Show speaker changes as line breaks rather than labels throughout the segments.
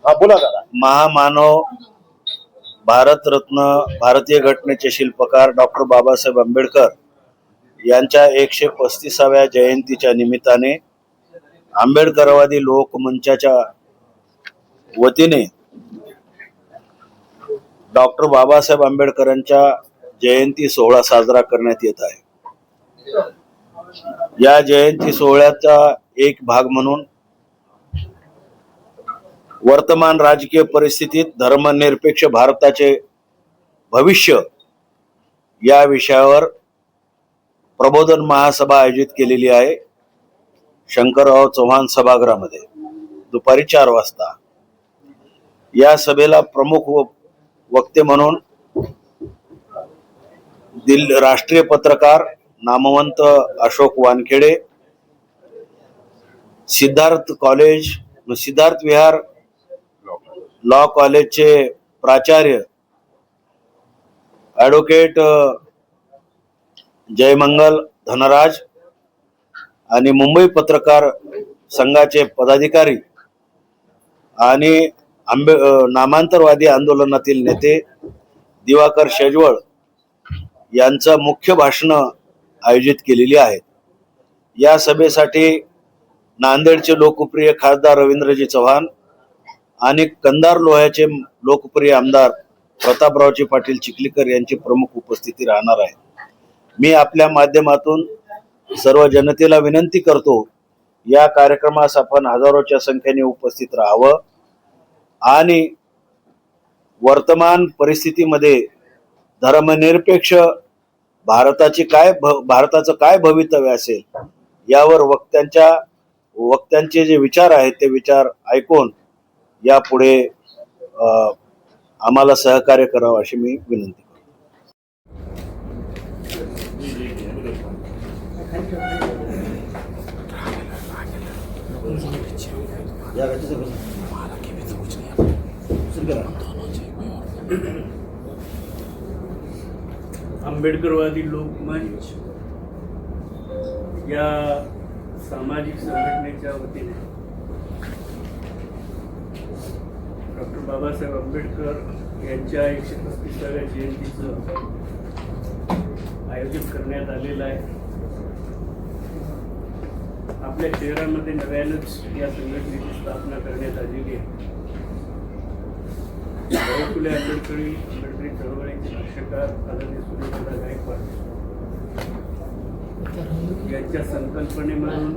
हा बोला दादा.
महामानव, भारतरत्न, भारतीय घटनेचे शिल्पकार डॉक्टर बाबासाहेब आंबेडकर यांच्या 135व्या जयंतीच्या निमित्ताने आंबेडकरवादी लोकमंचाच्या वतीने डॉक्टर बाबासाहेब आंबेडकरांच्या जयंती सोहळा साजरा करण्यात येत आहे. या जयंती सोहळ्याचा एक भाग म्हणून वर्तमान राजकीय परिस्थितीत धर्मनिरपेक्ष भारताचे भविष्य या विषयावर प्रबोधन महासभा आयोजित केलेली आहे शंकरराव चव्हाण सभागृहामध्ये दुपारी 4 वाजता. या सभेला प्रमुख वक्ते म्हणून राष्ट्रीय पत्रकार नामवंत अशोक वानखेडे, सिद्धार्थ विहार लॉ कॉलेजचे प्राचार्य ॲडव्होकेट जयमंगल धनराज आणि मुंबई पत्रकार संघाचे पदाधिकारी आणि नामांतरवादी आंदोलनातील नेते दिवाकर शेजवळ यांचं मुख्य भाषण आयोजित केलेली आहेत. या सभेसाठी नांदेडचे लोकप्रिय खासदार रवींद्रजी चव्हाण आणि कंधार लोह्याचे लोकप्रिय आमदार प्रतापरावजी पाटील चिखलीकर यांची प्रमुख उपस्थिती राहणार आहे. मी आपल्या माध्यमातून सर्व जनतेला विनंती करतो, या कार्यक्रमास आपण हजारोच्या संख्येने उपस्थित राहावं आणि वर्तमान परिस्थितीमध्ये धर्मनिरपेक्ष भारताचं काय भवितव्य असेल यावर वक्त्यांचे जे विचार आहेत ते विचार ऐकून यापुढे आम्हाला सहकार्य करावं अशी मी विनंती करतो.
आंबेडकरवादी लोकमंच या सामाजिक संघटनेच्या वतीने डॉक्टर बाबासाहेब आंबेडकर यांच्या 135व्या जयंतीचं आयोजित करण्यात आलेलं आहे. आपल्या शहरामध्ये नव्यानंच या संघटनेची स्थापना करण्यात आलेली आहे. फुले आंबेडकरी चळवळीचे भाष्यकार आदरणीय सुनीलदादा गायकवाड यांच्या संकल्पनेमधून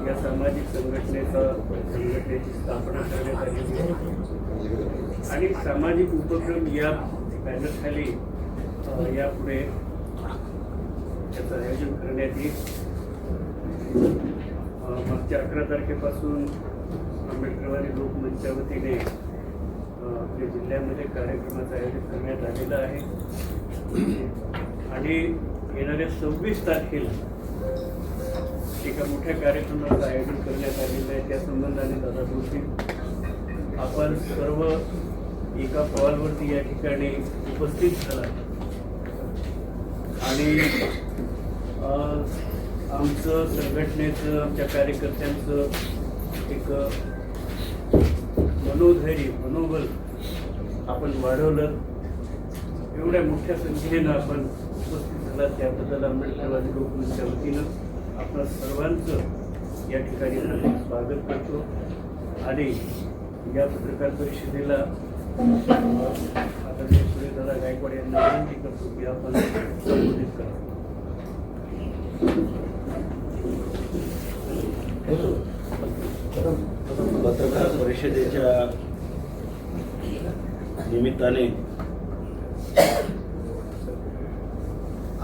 या सामाजिक संघटनेची स्थापना करण्यात आलेली आहे आणि सामाजिक उपक्रम या बॅनरखाली यापुढे त्याचं आयोजन करण्यात येईल. मागच्या 11 तारखेपासून आंबेडकरवादी लोकमंचच्या वतीने आपल्या जिल्ह्यामध्ये कार्यक्रमाचं आयोजन करण्यात आलेलं आहे आणि येणाऱ्या 26 तारखेला एका मोठ्या कार्यक्रमाचं आयोजन करण्यात आलेलं आहे. त्या संबंधाने दादा बोलतील. आपण सर्व एका कॉलवरती या ठिकाणी उपस्थित झाला आणि आमचं संघटनेचं आमच्या कार्यकर्त्यांचं एक मनोबल आपण वाढवलं. एवढ्या मोठ्या संख्येनं आपण उपस्थित झाला त्याबद्दल आंबेडकरवादी लोकमंचच्या वतीनं आपल्या सर्वांचं या ठिकाणी स्वागत करतो आणि या पत्रकार परिषदेला आदरणीय सुनीलदादा गायकवाड यांना विनंती करतो की आपण संबोधित करा.
पत्रकार परिषदेच्या निमित्ताने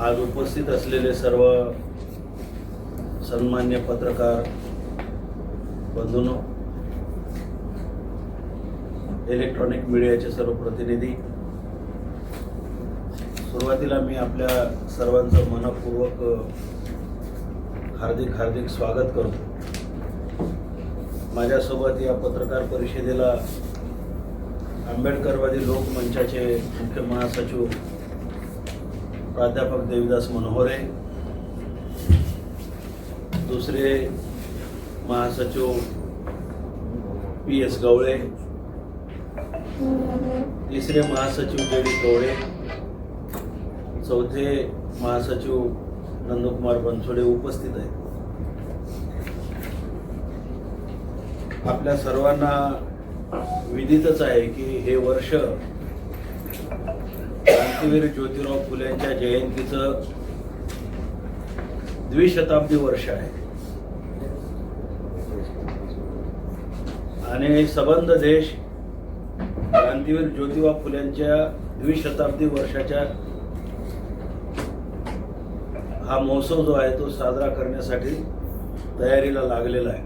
आज उपस्थित असलेले सर्व सन्मान्य पत्रकार बंधूंनो, इलेक्ट्रॉनिक मीडियाचे सर्व प्रतिनिधी, सुरुवातीला मी आपल्या सर्वांचं मनपूर्वक हार्दिक स्वागत करतो. माझ्यासोबत या पत्रकार परिषदेला आंबेडकरवादी लोकमंचाचे मुख्य महासचिव प्राध्यापक देवीदास मनोहरे, दुसरे महासचिव PS गवळे, तिसरे महासचिव JD कवळे, चौथे महासचिव नंदकुमार बनसोडे उपस्थित आहेत. आपल्या सर्वांना विदितच आहे की हे वर्ष क्रांतीवीर ज्योतिराव फुलेंच्या जयंतीचं द्विशताब्दी वर्ष आहे आणि सबंध देश क्रांतीवीर ज्योतिराव फुलेंच्या द्विशताब्दी वर्षाच्या हा महोत्सव जो आहे तो साजरा करण्यासाठी तयारीला लागलेला आहे.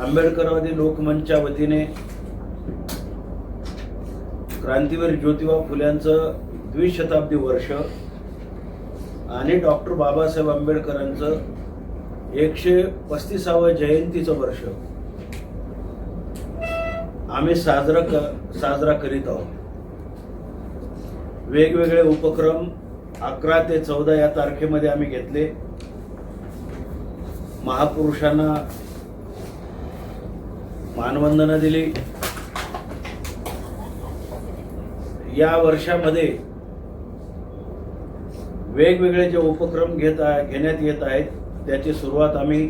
आंबेडकरवादी लोकमंचच्या वतीने क्रांतीवीर ज्योतिबा फुल्यांचं द्विशताब्दी वर्ष आणि डॉक्टर बाबासाहेब आंबेडकरांचं 135वं जयंतीचं वर्ष आम्ही साजरा करीत आहोत. वेगवेगळे उपक्रम 11 ते 14 या तारखेमध्ये आम्ही घेतले. महापुरुषांना मानवंदना दिली. या वर्षामध्ये वेगवेगळे जे उपक्रम घेण्यात येत आहेत त्याची सुरुवात आम्ही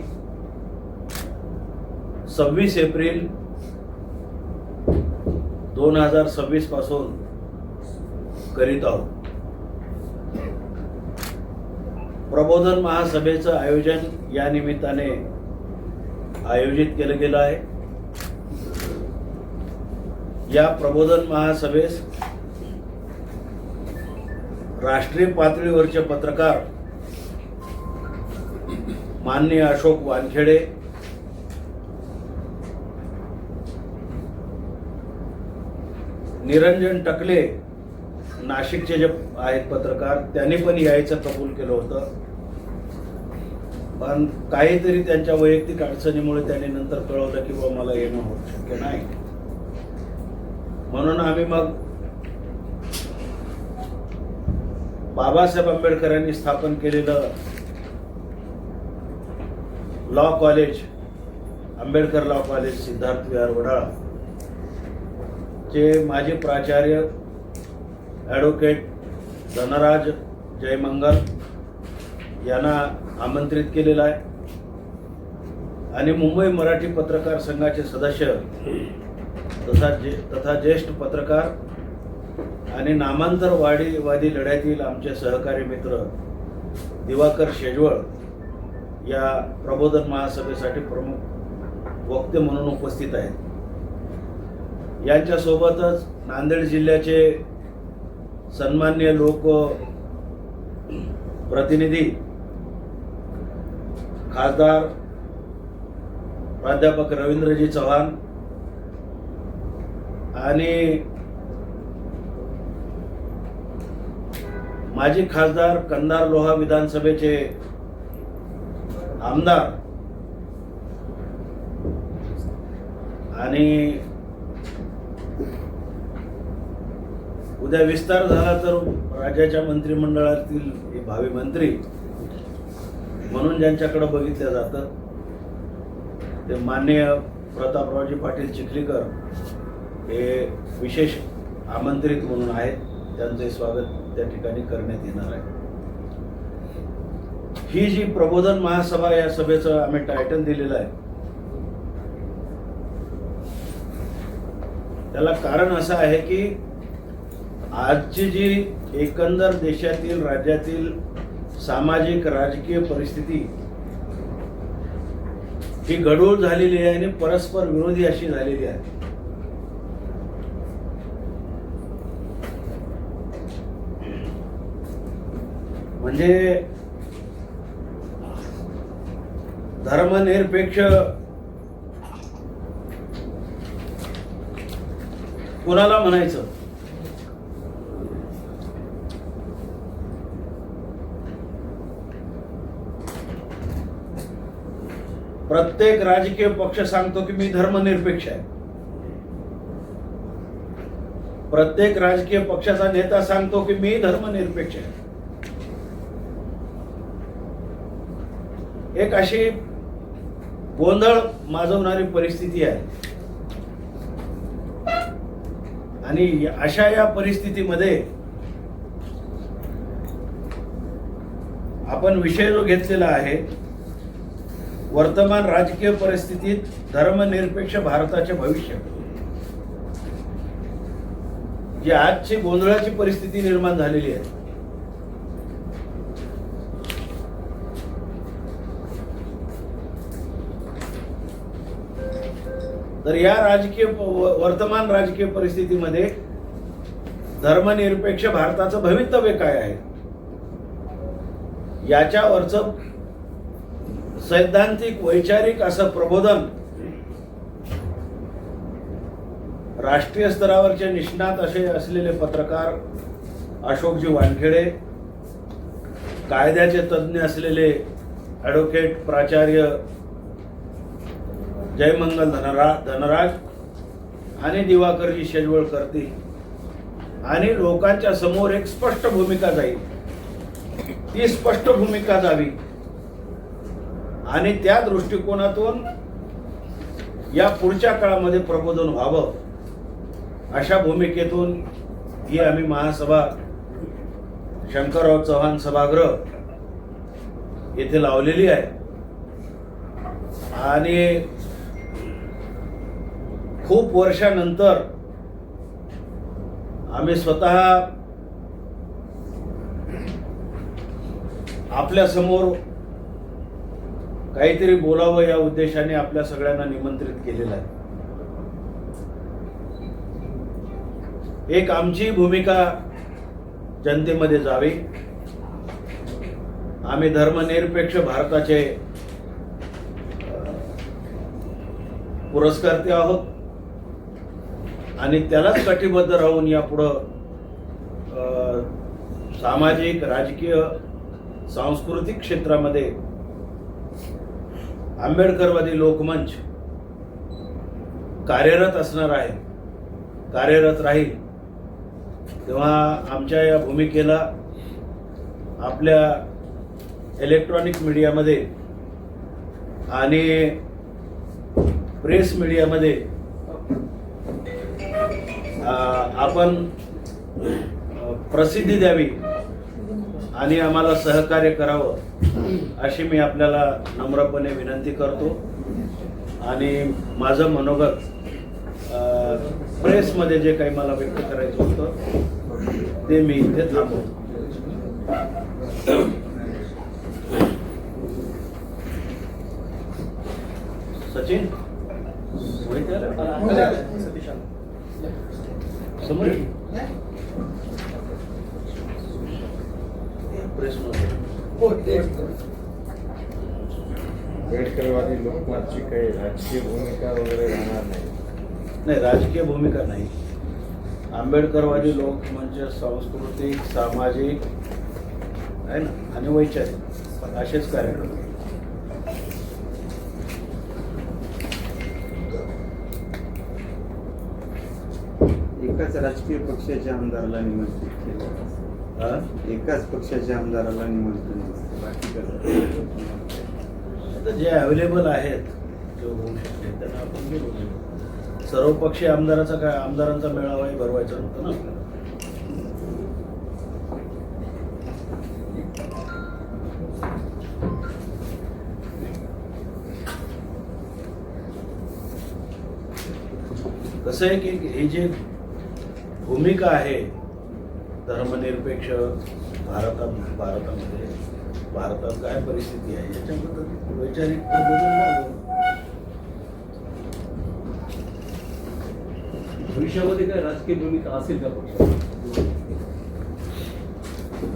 26 एप्रिल 2026 पासून करीत आहोत. प्रबोधन महासभेचं आयोजन या निमित्ताने आयोजित केलं गेलं आहे. या प्रबोधन महासभेस राष्ट्रीय पातळीवरचे पत्रकार माननीय अशोक वानखेडे, निरंजन टकले, नाशिकचे जे आहेत पत्रकार, त्यांनी पण यायचं कबूल केलं होतं, पण काहीतरी त्यांच्या वैयक्तिक अडचणीमुळे त्यांनी नंतर कळवलं की बाबा मला येणं होत शक्य नाही. म्हणून आम्ही मग बाबासाहेब आंबेडकरांनी स्थापन केलेलं law college, Ambedkar law college Siddharth Vihar Wadala चे माजी प्राचार्य ॲडव्होकेट धनराज जयमंगल यांना आमंत्रित केलेलं आहे आणि मुंबई मराठी पत्रकार संघाचे सदस्य तथा ज्येष्ठ पत्रकार आणि नामांतरवादी लढ्यातील आमचे सहकारी मित्र दिवाकर शेजवळ या प्रबोधन महासभेसाठी प्रमुख वक्ते म्हणून उपस्थित आहेत. यांच्यासोबतच नांदेड जिल्ह्याचे सन्माननीय लोक प्रतिनिधी खासदार प्राध्यापक रवींद्रजी चव्हाण आणि माजी खासदार कंधार लोहा विधानसभेचे आमदार आणि उद्या विस्तार झाला तर राज्याच्या मंत्रिमंडळातील हे भावी मंत्री म्हणून ज्यांच्याकडे बघितलं जातं ते माननीय प्रतापरावजी पाटील चिखलीकर हे विशेष आमंत्रित म्हणून आहेत. त्यांचे स्वागत त्या ठिकाणी करण्यात येणार आहे. ही जी प्रबोधन महासभा या सभेचं आम्ही टायटल दिलेलं आहे त्याला कारण असं आहे की आजची जी एकंदर देशातील राज्यातील सामाजिक राजकीय परिस्थिती ही गढूळ झालेली आहे आणि परस्पर विरोधी अशी झालेली आहे. म्हणजे धर्मनिरपेक्ष कोणाला म्हणायचं? प्रत्येक राजकीय पक्ष सांगतो की मी धर्मनिरपेक्ष आहे. प्रत्येक राजकीय पक्षाचा नेता सांगतो की मी धर्मनिरपेक्ष आहे. एक अशी गोंधळ माजवणारी परिस्थिती आहे. आणि अशा या परिस्थितीमध्ये आपण विषय जो घेतलेला आहे, वर्तमान राजकीय परिस्थितीत धर्मनिरपेक्ष भारताचे भविष्य, जी आजची गोंधळाची परिस्थिती निर्माण झालेली आहे. तर या वर्तमान राजकीय परिस्थितीमध्ये धर्मनिरपेक्ष भारताचं भवितव्य काय आहे, याच्यावरचं सैद्धांतिक वैचारिक असं प्रबोधन राष्ट्रीय स्तरावरचे निष्णात असे असलेले पत्रकार अशोकजी वानखेडे, कायद्याचे तज्ज्ञ असलेले ॲडव्होकेट प्राचार्य जयमंगल धनराज आणि दिवाकरजी शेजवळ करतील आणि लोकांच्या समोर एक स्पष्ट भूमिका जाईल. ती स्पष्ट भूमिका जावी आणि त्या दृष्टिकोनातून या पुढच्या काळामध्ये प्रबोधन व्हावं, अशा भूमिकेतून ही आम्ही महासभा शंकरराव चव्हाण सभागृह येथे लावलेली आहे. आणि खूप वर्षानंतर आम्ही स्वतः आपल्या समोर काहीतरी बोलावं या उद्देशाने आपल्या सगळ्यांना निमंत्रित केलेलं आहे. एक आमची भूमिका जनतेमध्ये जावी. आम्ही धर्मनिरपेक्ष भारताचे पुरस्कर्ते आहोत आणि त्यालाच कटिबद्ध राहून यापुढं सामाजिक, राजकीय, सांस्कृतिक क्षेत्रामध्ये आंबेडकरवादी लोकमंच कार्यरत असणार आहे, कार्यरत राहील. तेव्हा आमच्या या भूमिकेला आपल्या इलेक्ट्रॉनिक मीडियामध्ये आणि प्रेस मीडियामध्ये आपण प्रसिद्धी द्यावी आणि आम्हाला सहकार्य करावं अशी मी आपल्याला नम्रपणे विनंती करतो. आणि माझं मनोगत प्रेसमध्ये जे काही मला व्यक्त करायचं होतं ते मी इथे थांबवतो. सचिन समोर
आंबेडकरवादी लोकमतची काही राजकीय भूमिका वगैरे राहणार नाही.
राजकीय भूमिका नाही. आंबेडकरवादी लोकमंच सांस्कृतिक, सामाजिक आहे ना आणि वैचारिक असेच कार्यक्रम.
एकाच राजकीय पक्षाच्या आमदाराला निमंत्रित केलं, एकाच पक्षाच्या आमदाराला निमंत्रण नसतं, बाकी
आता जे अवेलेबल आहेत जे होऊ शकते त्यांना आपण बोलू. सर्वपक्षीय आमदारांचा मेळावाही भरवायचा नव्हता ना आपल्याला. कसं आहे की ही जी भूमिका आहे धर्मनिरपेक्ष भारतामध्ये भारतात काय परिस्थिती आहे याच्याबद्दल वैचारिक
भविष्यामध्ये काय राजकीय भूमिका असेल का पक्षाची?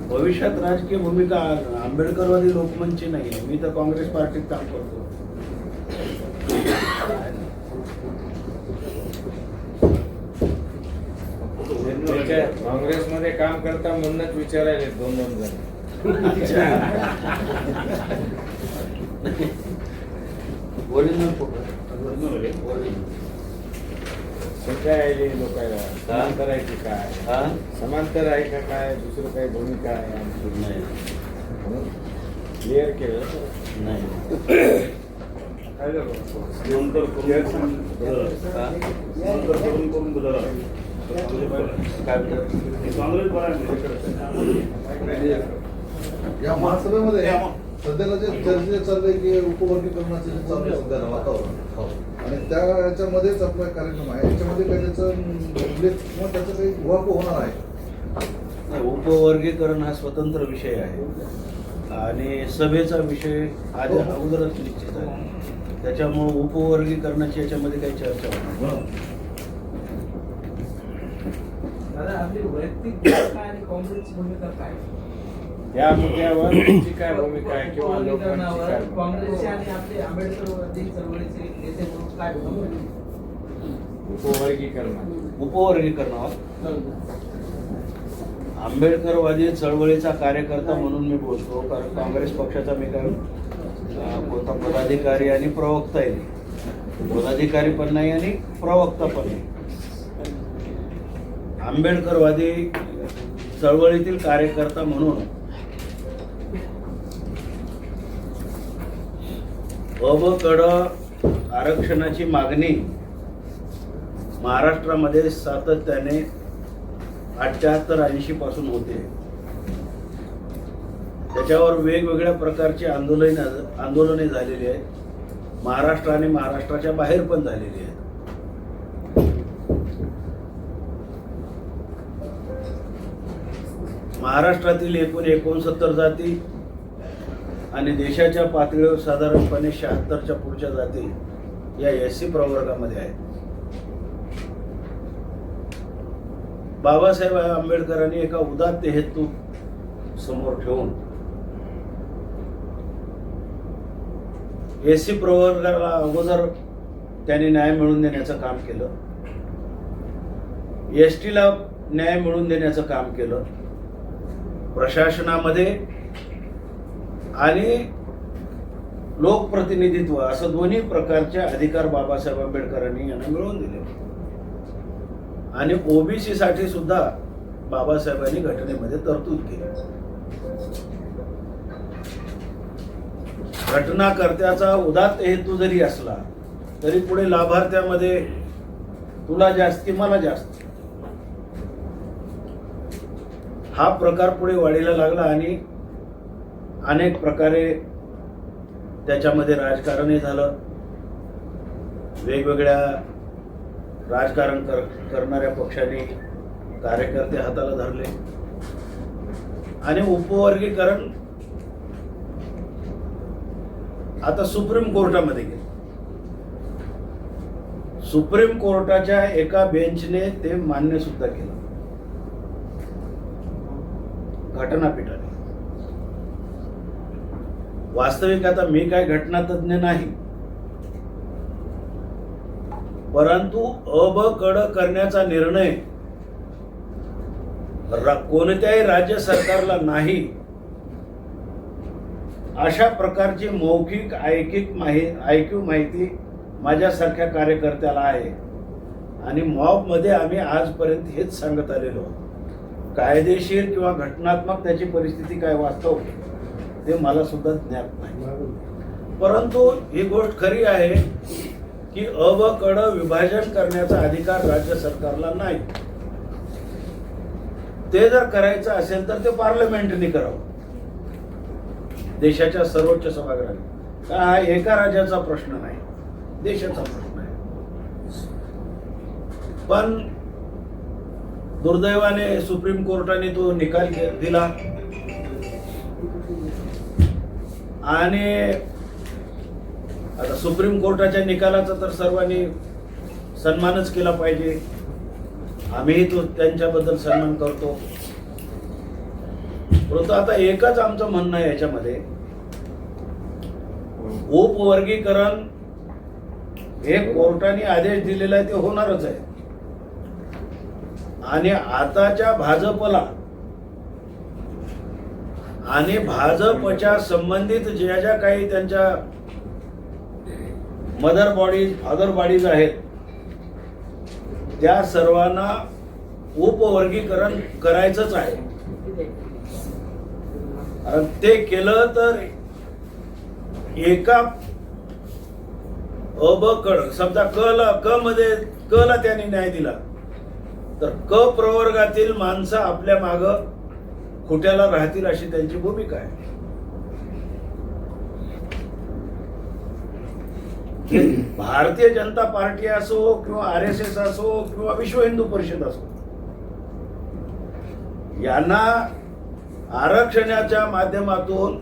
भविष्यात राजकीय भूमिका आंबेडकरवादी लोकमंचची नाही आहे. मी तर काँग्रेस पार्टीत काम करतो.
काँग्रेसमध्ये काम करता म्हणूनच विचारायले दोन जण
ओरिजिनल फोटो
काय आहे लोकांना समांतर आहे की काय, समांतर आहे का काय, दुसरं काही भूमिका आहे आमची
नाही
म्हणून क्लिअर केलं
नाही.
काय झालं?
नंतर करून बदल काँग्रेस
या महासभेमध्ये सध्याला जे चर्चे चाललंय की उपवर्गीकरणाचे जे चालू आहे सध्याला वातावरण आणि त्या याच्यामध्येच आपला कार्यक्रम आहे याच्यामध्ये काही त्याचा उल्लेख किंवा त्याचा काही उहापोह होणार आहे.
उपवर्गीकरण हा स्वतंत्र विषय आहे आणि सभेचा विषय आज अगोदरच निश्चित आहे. त्याच्यामुळे उपवर्गीकरणाची याच्यामध्ये काही चर्चा होणार नाही.
दादा आपली वैयक्तिक भूमिका आणि काँग्रेसची भूमिका काय?
या मुद्द्यावर तुमची काय भूमिका आहे किंवा लोकांची
उपवर्गीकरणावर
काय भूमिका
काँग्रेसचे
आहे?
आणि आपले आंबेडकरवादी चळवळीचे नेते म्हणून काय भूमिका?
उपवर्गीकरण
उपवर्गीकरणावर आंबेडकरवादी चळवळीचा कार्यकर्ता म्हणून मी बोलतो, कारण काँग्रेस पक्षाचा मी काय कोणता पदाधिकारी आणि प्रवक्ता आहे नाही. पदाधिकारी पण नाही आणि प्रवक्ता पण नाही. आंबेडकरवादी चळवळीतील कार्यकर्ता म्हणून क आरक्षणाची मागणी महाराष्ट्रामध्ये सातत्याने 78-80 पासून होते. त्याच्यावर वेगवेगळ्या प्रकारची आंदोलने झालेली आहेत. महाराष्ट्र आणि महाराष्ट्राच्या बाहेर पण झालेली आहेत. महाराष्ट्रातील एकूण 69 जाती आणि देशाच्या पातळीवर साधारणपणे 76च्या पुढच्या जाती या SC प्रवर्गामध्ये आहेत. बाबासाहेब आंबेडकरांनी एका उदात्त हेतू समोर ठेवून SC प्रवर्गाला अगोदर त्यांनी न्याय मिळवून देण्याचं काम केलं. ST ला न्याय मिळवून देण्याचं काम केलं. प्रशासनामध्ये आणि लोकप्रतिनिधित्व असं दोन्ही प्रकारचे अधिकार बाबासाहेब आंबेडकरांनी यांना मिळवून दिले. आणि OBC साठी सुद्धा बाबासाहेबांनी घटनेमध्ये तरतूद केली. घटनाकर्त्याचा उदात्त हेतू जरी असला तरी पुढे लाभार्थ्यामध्ये तुला जास्त की मला जास्त हा प्रकार पुढे वाढीला लागला आणि अनेक प्रकारे त्याच्यामध्ये राजकारणही झालं. वेगवेगळ्या राजकारण करणाऱ्या पक्षांनी कार्यकर्ते हाताला धरले आणि उपवर्गीकरण आता सुप्रीम कोर्टामध्ये गेले. सुप्रीम कोर्टाच्या एका बेंचने ते मान्य सुद्धा केलं घटनापीठाने. वास्तविक आता मी काय घटनातज्ञ नाही, परंतु क करण्याचा निर्णय कोणत्याही राज्य सरकारला नाही अशा प्रकारची मौखिक ऐकीव माहिती माझ्यासारख्या कार्यकर्त्याला आहे. आणि मॉबमध्ये आम्ही आजपर्यंत हेच सांगत आलेलो आहोत. कायदेशीर किंवा घटनात्मक त्याची परिस्थिती काय वास्तव ते मला सुद्धा ज्ञात नाही. परंतु ही गोष्ट खरी आहे की क विभाजन करण्याचा अधिकार राज्य सरकारला नाही. ते जर करायचं असेल तर ते पार्लमेंटने करावं, देशाच्या सर्वोच्च सभागृहाने. हा एका राज्याचा प्रश्न नाही, देशाचा प्रश्न आहे. पण दुर्दैवाने सुप्रीम कोर्टाने तो निकाल दिला आणि आता सुप्रीम कोर्टाच्या निकालाचा तर सर्वांनी सन्मानच केला पाहिजे. आम्हीही तो त्यांच्याबद्दल सन्मान करतो. परंतु आता एकच आमचं म्हणणं आहे याच्यामध्ये, उपवर्गीकरण हे कोर्टाने आदेश दिलेला आहे ते होणारच आहे. आणि आताच्या भाजपला आणि भाजपच्या संबंधित ज्या ज्या काही त्यांच्या मदर बॉडीज फादर बॉडीज आहेत त्या सर्वांना उपवर्गीकरण करायचंच आहे. कारण ते केलं तर एका अ ब क समजा क ला त्यांनी न्याय दिला तर क प्रवर्गातील माणसं आपल्या माग खोट्याला राहतील अशी त्यांची भूमिका आहे. भारतीय जनता पार्टी असो किंवा RSS असो किंवा विश्व हिंदू परिषद असो, यांना आरक्षणाच्या माध्यमातून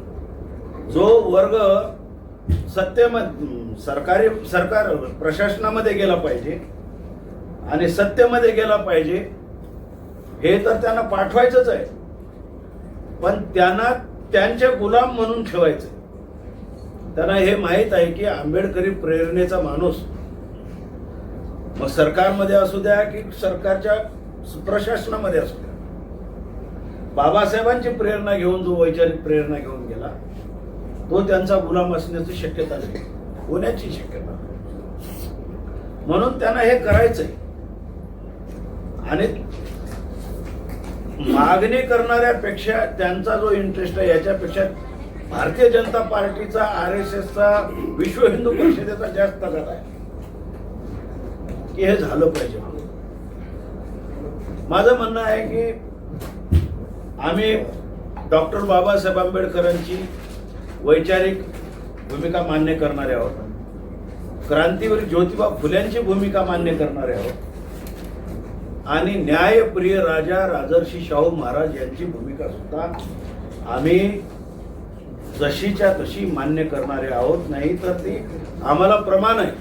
जो वर्ग सरकार प्रशासनामध्ये गेला पाहिजे आणि सत्तेमध्ये गेला पाहिजे हे तर त्यांना पाठवायचंच आहे, पण त्यांना त्यांचे गुलाम म्हणून ठेवायचं. त्यांना हे माहीत आहे की आंबेडकरी प्रेरणेचा माणूस मग सरकारमध्ये असू द्या की सरकारच्या प्रशासनामध्ये असू द्या, बाबासाहेबांची प्रेरणा घेऊन जो वैचारिक प्रेरणा घेऊन गेला तो त्यांचा गुलाम असण्याची शक्यता नाही, होण्याची शक्यता नाही. म्हणून त्यांना हे करायचंय आणि मागणी करणाऱ्यापेक्षा त्यांचा जो इंटरेस्ट आहे याच्यापेक्षा भारतीय जनता पार्टीचा, RSSचा, विश्व हिंदू परिषदेचा जास्त गट आहे की हे झालं पाहिजे. माझं म्हणणं आहे की आम्ही डॉक्टर बाबासाहेब आंबेडकरांची वैचारिक भूमिका मान्य करणारे आहोत, क्रांतीवीर ज्योतिबा फुल्यांची भूमिका मान्य करणारे आहोत आणि न्यायप्रिय राजा राजर्षी शाहू महाराज यांची भूमिका सुद्धा आम्ही जशीच्या तशी मान्य करणारे आहोत. नाही तर ती आम्हाला प्रमाण आहे.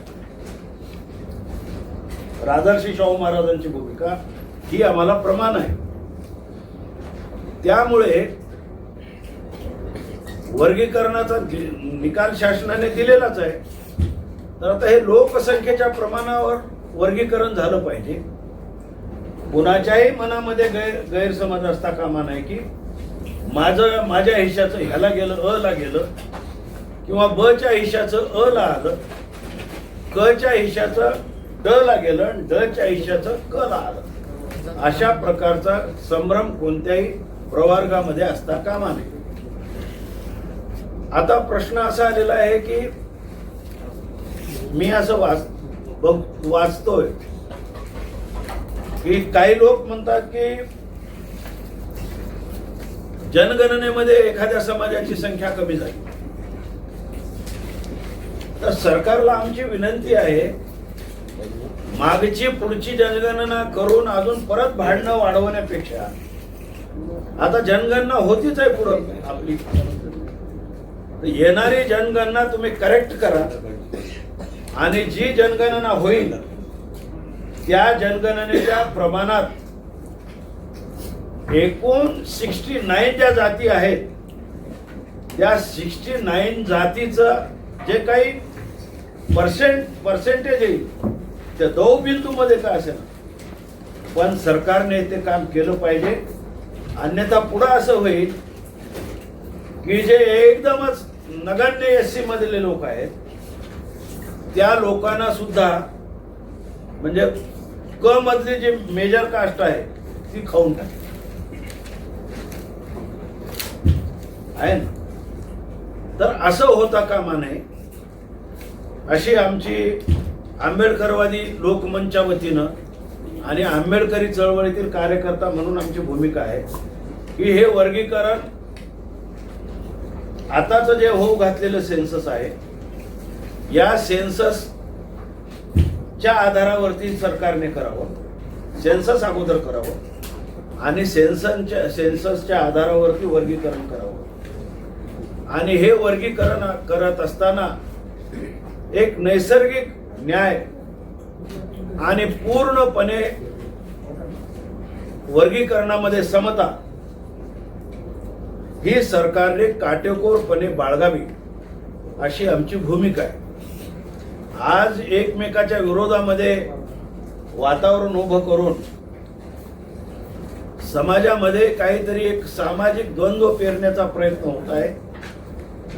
राजर्षी शाहू महाराजांची भूमिका ही आम्हाला प्रमाण आहे. त्यामुळे वर्गीकरणाचा निकाल शासनाने दिलेलाच आहे. तर आता हे लोकसंख्येच्या प्रमाणावर वर्गीकरण झालं पाहिजे. कुणाच्याही मनामध्ये गैरसमज असता कामा नाही की माझ्या हिश्श्याचं ह्याला गेलं, अ ला गेलं, किंवा ब च्या हिश्श्याचं अ ला आलं, क च्या हिश्श्याचं ड ला गेलं, ड च्या हिश्श्याचं क ला आलं. अशा प्रकारचा संभ्रम कोणत्याही प्रवर्गामध्ये असता कामा नये. आता प्रश्न असा आलेला आहे की मी असं वाचतोय की काही लोक म्हणतात की जनगणनेमध्ये एखाद्या समाजाची संख्या कमी झाली. तर सरकारला आमची विनंती आहे, मागची पुढची जनगणना करून अजून परत भांडणं वाढवण्यापेक्षा आता जनगणना होतीच आहे पुढं आपली, येणारी जनगणना तुम्ही करेक्ट करा आणि जी जनगणना होईल त्या जनगणनेच्या प्रमाणात एकूण 69 ज्या जाती आहेत त्या 69 जातीचं जे काही पर्सेंटेज येईल त्या दौबिंदूमध्ये काय असेल, पण सरकारने ते काम केलं पाहिजे. अन्यथा पुढं असं होईल की जे एकदमच नगण्य SC मधले लोक आहेत त्या लोकांना सुद्धा म्हणजे क मधली जी मेजर कास्ट आहे ती खाऊन टाकली आहे ना. तर असं होता कामा नये अशी आमची आंबेडकरवादी लोकमंच्या वतीनं आणि आंबेडकरी चळवळीतील कार्यकर्ता म्हणून आमची भूमिका आहे की हे वर्गीकरण आताच जे होऊ घातलेलं सेन्सस आहे या सेन्ससच्या आधारावरती सरकारने करावं, सेन्सस अगोदर करावं आणि सेन्ससच्या आधारावरती वर्गीकरण करावं. आणि हे वर्गीकरण करत असताना एक नैसर्गिक न्याय आणि पूर्णपणे वर्गीकरणामध्ये समता ही सरकारने काटेकोरपणे बाळगावी अशी आमची भूमिका आहे. आज एकमेकाच्या विरोधामध्ये वातावरण उभं करून समाजामध्ये काहीतरी एक सामाजिक द्वंद्व पेरण्याचा प्रयत्न होत आहे.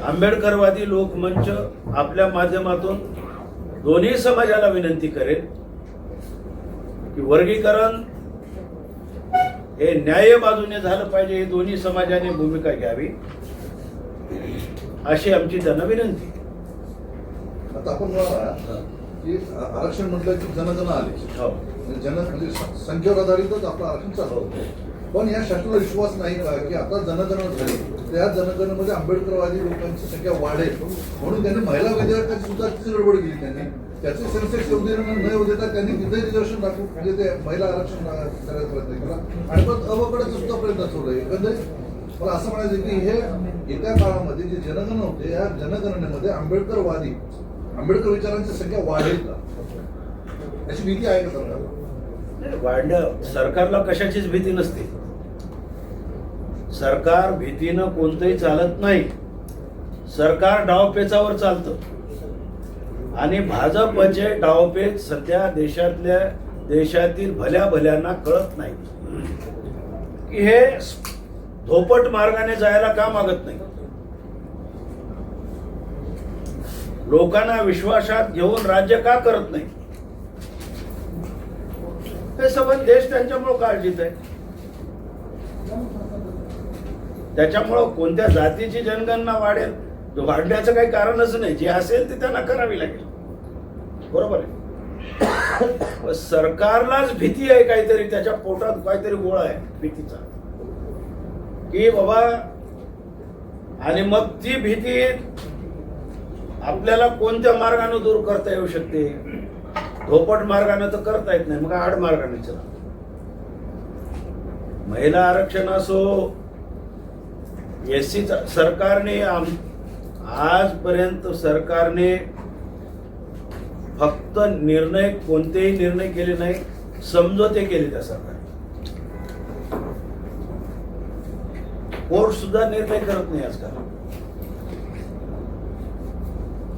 आंबेडकरवादी लोकमंच आपल्या माध्यमातून दोन्ही समाजाला विनंती करेल की वर्गीकरण हे न्याय बाजूने झालं पाहिजे, हे दोन्ही समाजाने भूमिका घ्यावी अशी आमची त्यांना विनंती.
आता आपण म्हणाला की आरक्षण म्हटलं की जनगण आले
हो.
म्हणजे संख्येवर आधारितच आपलं आरक्षण चालू होतं. पण या शासनाला विश्वास नाही का की आता जनगणना झाली त्या जनगणनेमध्ये आंबेडकरवादी लोकांची संख्या वाढेल म्हणून त्यांनी महिला विधेयकाची सुद्धा तिची गडबड केली. त्यांनी त्याचे सेन्सेक्स येऊ देणं न येऊ देता त्यांनी तिथे रिझर्वेशन दाखवून म्हणजे ते महिला आरक्षण करायचा प्रयत्न केला आणि पण अवकडाचा सुद्धा प्रयत्न सुरू आहे. एकंदरीत मला असं म्हणायचं की हे येत्या काळामध्ये जे जनगणना होते या जनगणनेमध्ये आंबेडकरवादी आंबेडकर विचारांची संख्या वाढेल का अशी भीती आहे का सरकारला?
वाढणं सरकारला कशाचीच भीती नसते. सरकार भीतीनं कोणतंही चालत नाही. सरकार डावपेचावर चालतं आणि भाजपचे डावपेच सध्या देशातील भल्या भल्यांना कळत नाही की हे धोपट मार्गाने जायला का मागत नाही. लोकांना विश्वासात घेऊन राज्य का करत नाही हे सगळं देश त्यांच्यामुळं काळजीत आहे. त्याच्यामुळं कोणत्या जातीची जनगणना वाढण्याचं काही कारणच नाही. जे असेल ते त्यांना करावी लागेल. बरोबर आहे. सरकारलाच भीती आहे काहीतरी त्याच्या पोटात काहीतरी गोळा आहे भीतीचा की बाबा आणि मग ती भीती आपल्याला कोणत्या मार्गाने दूर करता येऊ शकते. धोपट मार्गाने तर करता येत नाही मग आड मार्गाने चला. महिला आरक्षण असो एससी सरकारने आजपर्यंत सरकारने फक्त निर्णय कोणतेही निर्णय केले नाही समझोते केले त्या सरकारने. कोर्ट सुद्धा निर्णय करत नाही आजकाल.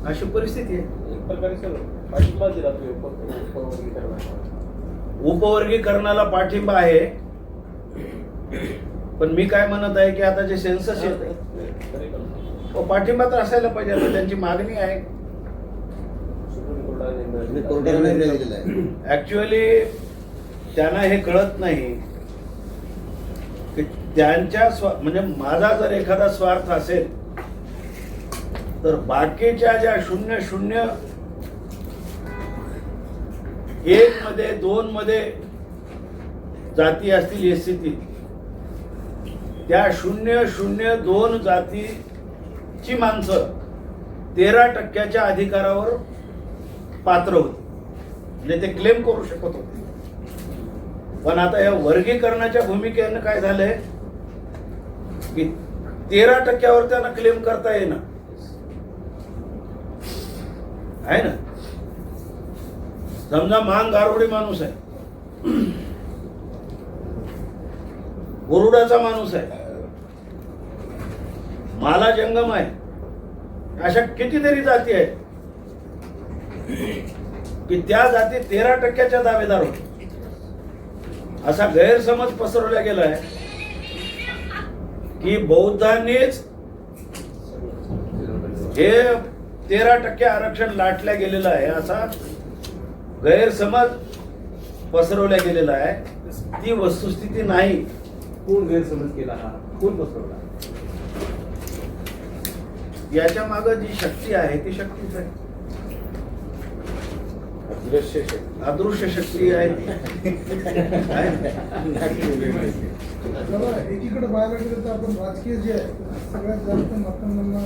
अशी परिस्थिती आहे.
एक प्रकारे सर पाठिंबा दिला
उपवर्गीकरणाला पाठिंबा आहे पण मी काय म्हणत आहे की आता जे सेन्सस येत आहे पाठिंबा तर असायला पाहिजे. आता त्यांची मागणी आहे. ऍक्च्युअली त्यांना हे कळत नाही की त्यांच्या म्हणजे माझा जर एखादा स्वार्थ असेल तर बाकीच्या ज्या 0-0 1 मध्ये 2 मध्ये जाती असतील एससीतील त्या 0-0-2 जातीची माणसं 13% अधिकारावर पात्र होती म्हणजे ते क्लेम करू शकत होते. पण आता या वर्गीकरणाच्या भूमिकेनं काय झालंय की 13% त्यांना क्लेम करता येईना आहे ना. समजा मान गारोडी माणूस आहे वरुडाचा माणूस आहे माला जंगम आहे अशा कितीतरी जाती आहेत की त्या जाती 13% दावेदार होते. असा गैरसमज पसरवला गेलाय की बौद्धांनीच हे 13% आरक्षण लाटल्या गेलेलं आहे असा गैरसमज पसरवल्या गेलेला आहे. ती वस्तुस्थिती नाही.
कोण गैरसमज केला हा कोण पसरवला
याच्या मागे जी शक्ती आहे ती शक्तीच आहे. अदृश्य शक्ती आहे
एकीकडे पाहायला गेलं तर आपण राजकीय जे आहे सगळ्यात जास्त मतदारांना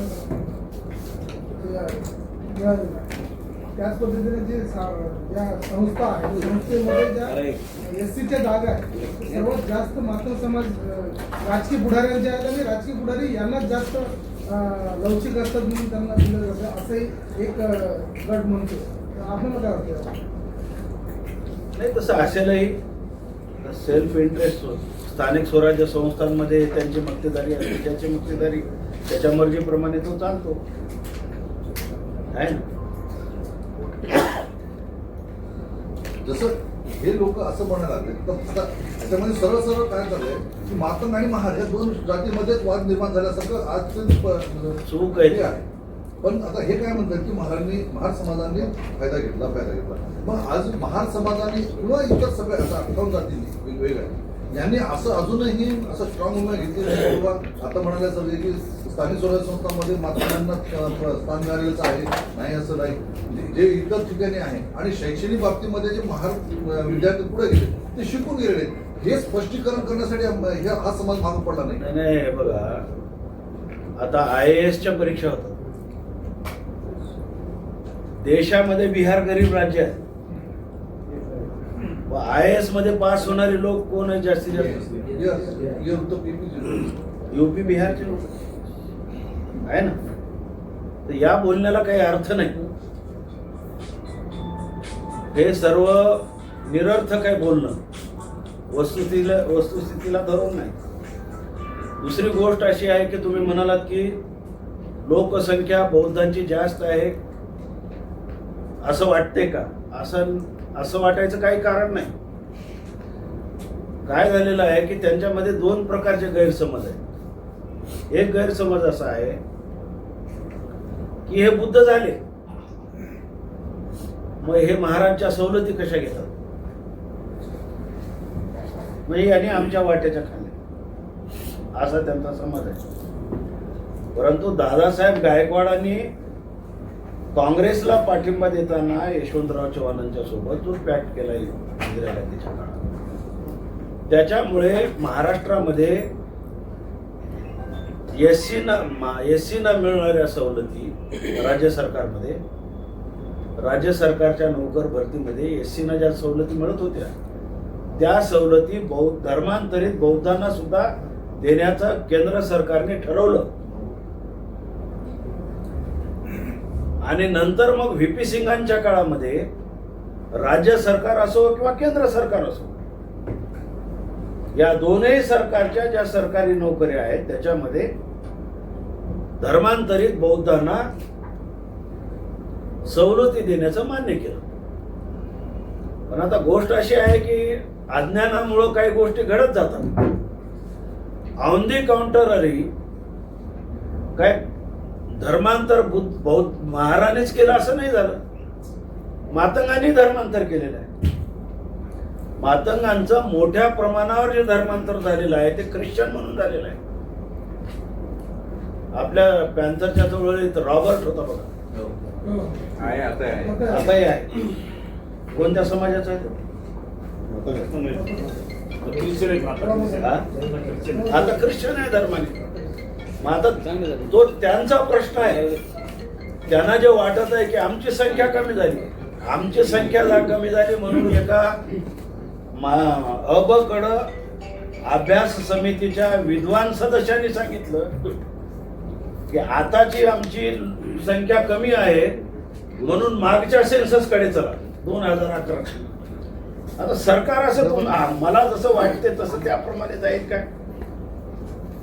त्याच पद्धतीने जे ज्या संस्था आहेत संस्थेमध्ये ज्या एससीच्या जागा आहेत सर्वात जास्त मातंग समाज राजकीय पुढाऱ्यांचे आहेत आणि राजकीय पुढारी यांनाच जास्त लवचिक असतात म्हणून त्यांना दिलं जातं असंही एक गट म्हणतो. आपल्याला काय वाटतं?
नाही तसं असेलही. सेल्फ इंटरेस्ट स्थानिक स्वराज्य संस्थांमध्ये त्यांची मक्तेदारी असते त्याची मक्तेदारी त्याच्या मर्जीप्रमाणे तो चालतो आहे ना.
जसं हे लोक असं म्हणायला लागले तर त्याच्यामध्ये सरळ सरळ काय झालंय की मातंग आणि महार या 2 जातीमध्येच वाद निर्माण झाल्यासारखं आज
चूक आहे.
पण आता हे काय म्हणतात की महार समाजाने फायदा घेतला. मग आज महार समाजाने किंवा इतर सगळ्या आता 58 जातींनी वेगवेगळ्या यांनी असं अजूनही असं स्ट्रॉंग उमेद घेतली नाही. किंवा आता म्हणायला चालले की स्थानिक स्वराज्य संस्थांमध्ये मातृभाषांना स्थान मिळालेलंच आहे, नाही असं नाही. जे इतर ठिकाणी आहे आणि शैक्षणिक बाबतीमध्ये जे महार विद्यार्थी पुढे गेले ते शिकून गेलेले आहेत. हे स्पष्टीकरण करण्यासाठी हा समाज मागे पडला नाही.
नाही हे बघा, आता IAS च्या परीक्षा होतात. देशामध्ये बिहार गरीब राज्य आहे. IAS मध्ये पास होणारे लोक कोण आहेत जास्तीत जास्त? UP बिहारचे लोक आहे ना. तर या बोलण्याला काही अर्थ नाही. हे सर्व निरर्थक आहे बोलणं, वस्तुस्थितीला धरून नाही. दुसरी गोष्ट अशी आहे की तुम्ही म्हणालात की लोकसंख्या बौद्धांची जास्त आहे असं वाटते का? असं वाटायचं काही कारण नाही. काय झालेलं आहे की त्यांच्यामध्ये दोन प्रकारचे गैरसमज आहेत. एक गैरसमज असा आहे की हे बुद्ध झाले, मग हे महाराजच्या सवलती कशा घेतात, म्हणजे यांनी आमच्या वाट्याच्या खाल्ल्या, असा त्यांचा समज आहे. परंतु दादासाहेब गायकवाडांनी काँग्रेसला पाठिंबा देताना यशवंतराव चव्हाणांच्या सोबत जो पॅक्ट केला इंदिरा गांधीच्या काळात, त्याच्यामुळे महाराष्ट्रामध्ये एससीना मिळणाऱ्या सवलती राज्य सरकारच्या नोकर भरतीमध्ये एससीना ज्या सवलती मिळत होत्या त्या सवलती धर्मांतरित बौद्धांना सुद्धा देण्याचं केंद्र सरकारने ठरवलं. आणि नंतर मग व्हीपी सिंगांच्या काळामध्ये राज्य सरकार असो किंवा केंद्र सरकार असो, या दोनही सरकारच्या ज्या सरकारी नोकऱ्या आहेत त्याच्यामध्ये धर्मांतरित बौद्धांना सवलती देण्याचं मान्य केलं. पण आता गोष्ट अशी आहे की अज्ञानामुळं काही गोष्टी घडत जातात. ऑन दी काउंटररी काय धर्मांतर बौद्ध महाराणीच केलं असं नाही झालं, मातंगांनी धर्मांतर केलेलं आहे. मातंगांचं मोठ्या प्रमाणावर जे धर्मांतर झालेलं आहे ते ख्रिश्चन म्हणून झालेलं आहे. आपल्या पॅन्थरच्या चळवळीत रॉबर्ट होता बघा, आताही आहे. कोणत्या समाजाचा आहे तो? आता ख्रिश्चन आहे धर्माने. मग आता तो त्यांचा प्रश्न आहे. त्यांना जे वाटत आहे की आमची संख्या कमी झाली, आमची संख्या कमी झाली म्हणून एका अबकडं अभ्यास समितीच्या विद्वान सदस्यांनी सांगितलं की आताची आमची संख्या कमी आहे म्हणून मागच्या सेन्सस कडे चला 2011. आता सरकार असं मला जसं वाटते तसं त्याप्रमाणे जाईल काय?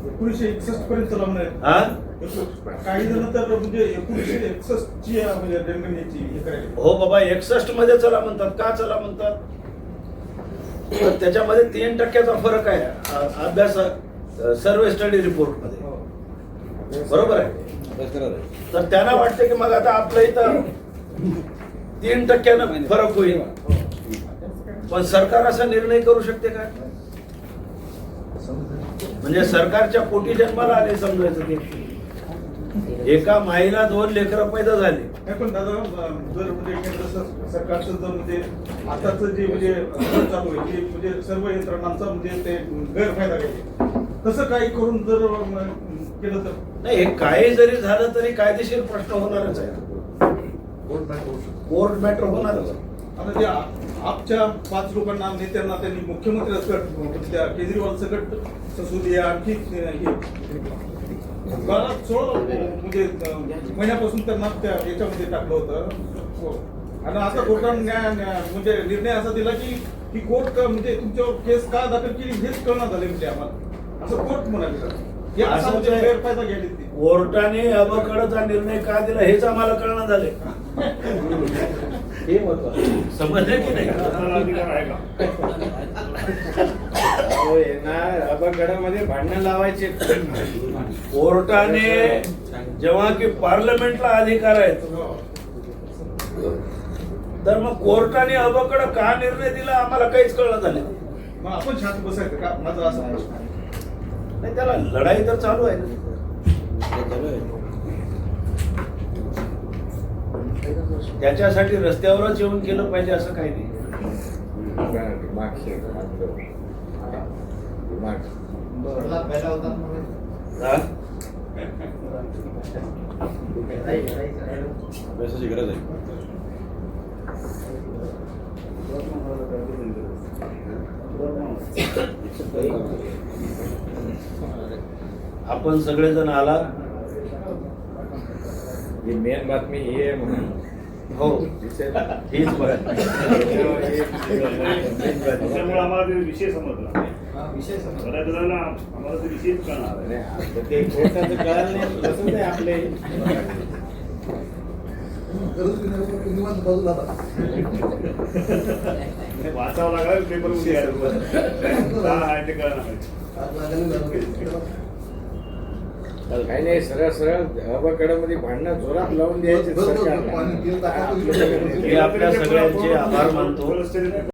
1961 पर्यंत चला म्हणे. काही जण तर म्हणजे 1961 ची म्हणजे जनगणनेची हे करायची.
हो बाबा, 61 मध्ये चला म्हणतात. का चला म्हणतात? तर त्याच्यामध्ये 3% फरक आहे अभ्यास सर्वे स्टडी रिपोर्ट मध्ये, बरोबर आहे. तर त्यांना वाटते की मग आता आपलं इथं 3% फरक होईल. पण सरकार असा निर्णय करू शकते का? म्हणजे सरकारच्या पोटी जन्माला आले समजायचं ते. एका माईला 2 लेकरं पैदा झाले.
पण दादा जर म्हणजे केंद्र सरकारचं जर म्हणजे आताच जे म्हणजे चालू आहे ते म्हणजे सर्व यंत्रणांचा म्हणजे ते गैरफायदा घ्यायचे, तसं काही करून जर केलं तर
नाही, हे काही जरी झालं तरी कायदेशीर प्रश्न होणारच आहे. कोर्ट मॅटर होणारच आहे.
आता त्या आपच्या 5 लोकांना नेत्यांना त्यांनी मुख्यमंत्री सकट त्या केजरीवाल सकट ससुदिया आणखी 16 म्हणजे महिन्यापासून त्यांना त्या याच्यामध्ये टाकलं होतं. आणि आता कोर्टाने म्हणजे निर्णय असा दिला की कोर्ट म्हणजे तुमच्यावर केस का दाखल केली हेच कळणार झाले म्हणजे आम्हाला, असं कोर्ट म्हणाले. हे असं म्हणजे गैरफायदा घ्यायला ती कोर्टाने अबकडचा निर्णय का दिला हेच आम्हाला कळणार झाले. हे महत्वाचं समजले की नाही?
अबगडामध्ये भांडणं लावायचे.
कोर्टाने जेव्हा की पार्लमेंटला अधिकार आहेत तर मग कोर्टाने अबकड का निर्णय दिला आम्हाला काहीच कळलं झालं.
मग आपण शांत बसायचं का? माझा असा प्रश्न आहे.
नाही, त्याला लढाई तर चालू आहे. त्याच्यासाठी रस्त्यावरच येऊन केलं पाहिजे असं काही नाही.
मागचे
हा? अभ्यासाची गरज आहे. आपण सगळेजण आला.
ही मेन बातमी ही आहे म्हणून
हो हीच बरं.
त्याच्यामुळे आम्हाला ते विषय समजला.
विषय समजा.
बऱ्याच जणांना आम्हाला ते विषयच कळणार आहे.
आणि आता ते कोर्टाचं कळालं नाही तसंच आहे आपले.
गरज की नाही, पण निवांत बाजूला राहा.
वाचावं लागेल पेपर मध्ये आहे ते कळणार आहे.
आज लागायला लागलं.
काही नाही, सरळ सरळ मध्ये भांडणं जोरात लावून द्यायचे
बरोबर,
सरकारला.
पाणी तेल टाका.
मी आपल्या सगळ्यांचे आभार मानतो.